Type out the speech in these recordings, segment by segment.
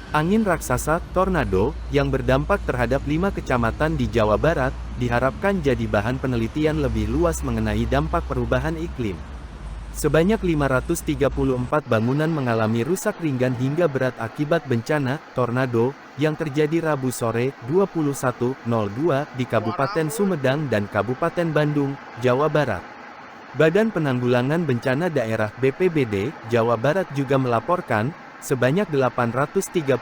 Angin raksasa, tornado, yang berdampak terhadap 5 kecamatan di Jawa Barat, diharapkan jadi bahan penelitian lebih luas mengenai dampak perubahan iklim. Sebanyak 534 bangunan mengalami rusak ringan hingga berat akibat bencana, tornado, yang terjadi Rabu sore, 21.02, di Kabupaten Sumedang dan Kabupaten Bandung, Jawa Barat. Badan Penanggulangan Bencana Daerah BPBD, Jawa Barat juga melaporkan, sebanyak 835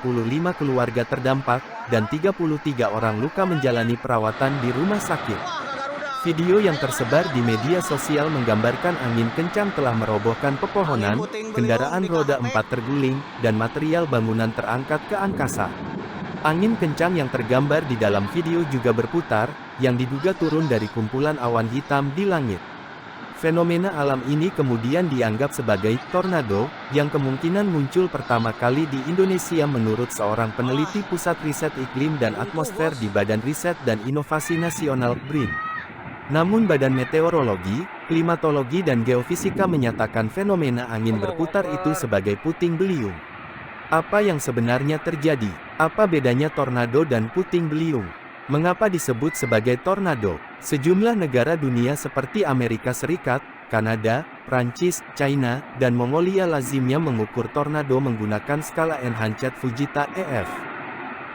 keluarga terdampak, dan 33 orang luka menjalani perawatan di rumah sakit. Video yang tersebar di media sosial menggambarkan angin kencang telah merobohkan pepohonan, kendaraan roda 4 terguling, dan material bangunan terangkat ke angkasa. Angin kencang yang tergambar di dalam video juga berputar, yang diduga turun dari kumpulan awan hitam di langit. Fenomena alam ini kemudian dianggap sebagai tornado, yang kemungkinan muncul pertama kali di Indonesia menurut seorang peneliti Pusat Riset Iklim dan Atmosfer di Badan Riset dan Inovasi Nasional (BRIN). Namun Badan Meteorologi, Klimatologi dan Geofisika menyatakan fenomena angin berputar itu sebagai puting beliung. Apa yang sebenarnya terjadi? Apa bedanya tornado dan puting beliung? Mengapa disebut sebagai tornado? Sejumlah negara dunia seperti Amerika Serikat, Kanada, Prancis, China, dan Mongolia lazimnya mengukur tornado menggunakan skala Enhanced Fujita EF.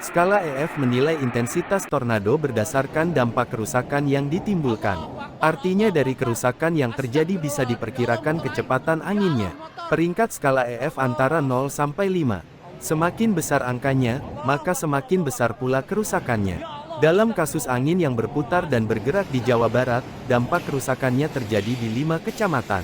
Skala EF menilai intensitas tornado berdasarkan dampak kerusakan yang ditimbulkan. Artinya dari kerusakan yang terjadi bisa diperkirakan kecepatan anginnya. Peringkat skala EF antara 0 sampai 5. Semakin besar angkanya, maka semakin besar pula kerusakannya. Dalam kasus angin yang berputar dan bergerak di Jawa Barat, dampak kerusakannya terjadi di 5 kecamatan.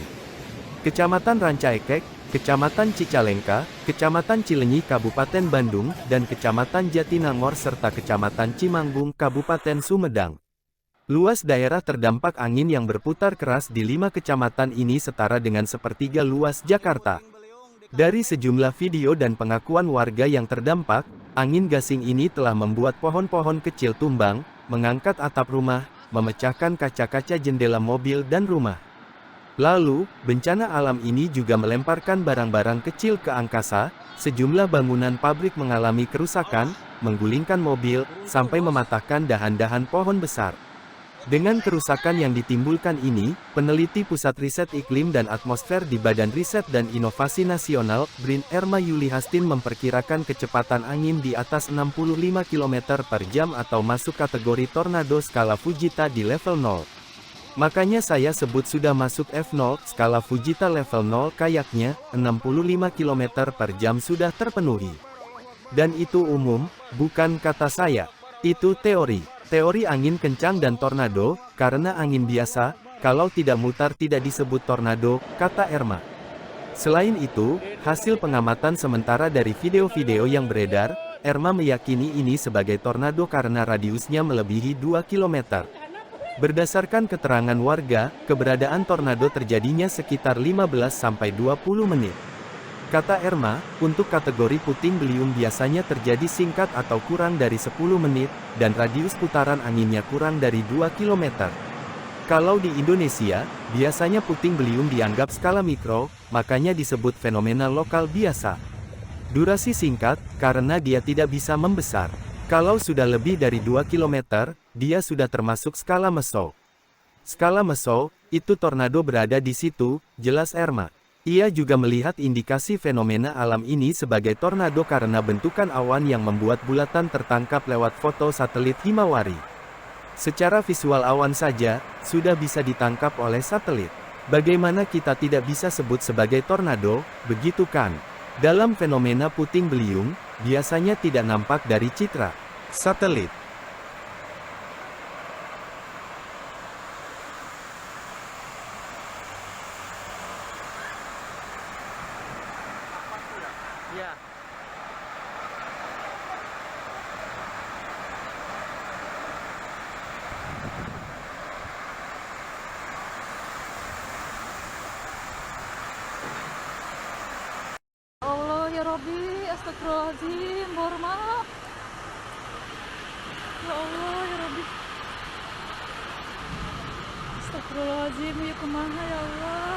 Kecamatan Rancaekek, Kecamatan Cicalengka, Kecamatan Cilenyi Kabupaten Bandung, dan Kecamatan Jatinangor serta Kecamatan Cimanggung Kabupaten Sumedang. Luas daerah terdampak angin yang berputar keras di 5 kecamatan ini setara dengan sepertiga luas Jakarta. Dari sejumlah video dan pengakuan warga yang terdampak, angin gasing ini telah membuat pohon-pohon kecil tumbang, mengangkat atap rumah, memecahkan kaca-kaca jendela mobil dan rumah. Lalu, bencana alam ini juga melemparkan barang-barang kecil ke angkasa, sejumlah bangunan pabrik mengalami kerusakan, menggulingkan mobil, sampai mematahkan dahan-dahan pohon besar. Dengan kerusakan yang ditimbulkan ini, peneliti Pusat Riset Iklim dan Atmosfer di Badan Riset dan Inovasi Nasional, BRIN, Erma Yuli Hastin memperkirakan kecepatan angin di atas 65 km per jam atau masuk kategori tornado skala Fujita di level 0. Makanya saya sebut sudah masuk F0, skala Fujita level 0 kayaknya, 65 km per jam sudah terpenuhi. Dan itu umum, bukan kata saya. Itu teori. Teori angin kencang dan tornado, karena angin biasa, kalau tidak mutar tidak disebut tornado, kata Erma. Selain itu, hasil pengamatan sementara dari video-video yang beredar, Erma meyakini ini sebagai tornado karena radiusnya melebihi 2 km. Berdasarkan keterangan warga, keberadaan tornado terjadinya sekitar 15-20 menit. Kata Erma, untuk kategori puting beliung biasanya terjadi singkat atau kurang dari 10 menit, dan radius putaran anginnya kurang dari 2 km. Kalau di Indonesia, biasanya puting beliung dianggap skala mikro, makanya disebut fenomena lokal biasa. Durasi singkat, karena dia tidak bisa membesar. Kalau sudah lebih dari 2 km, dia sudah termasuk skala meso. Skala meso, itu tornado berada di situ, jelas Erma. Ia juga melihat indikasi fenomena alam ini sebagai tornado karena bentukan awan yang membuat bulatan tertangkap lewat foto satelit Himawari. Secara visual awan saja, sudah bisa ditangkap oleh satelit. Bagaimana kita tidak bisa sebut sebagai tornado, begitu kan? Dalam fenomena puting beliung, biasanya tidak nampak dari citra satelit. Ya. Allah ya Rabbi, astagfirullahaladzim, mohon maaf. Ya Allah ya Rabbi. Astagfirullahaladzim, ya kemana ya Allah.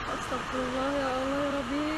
Astagfirullah ya Allah ya Rabbi.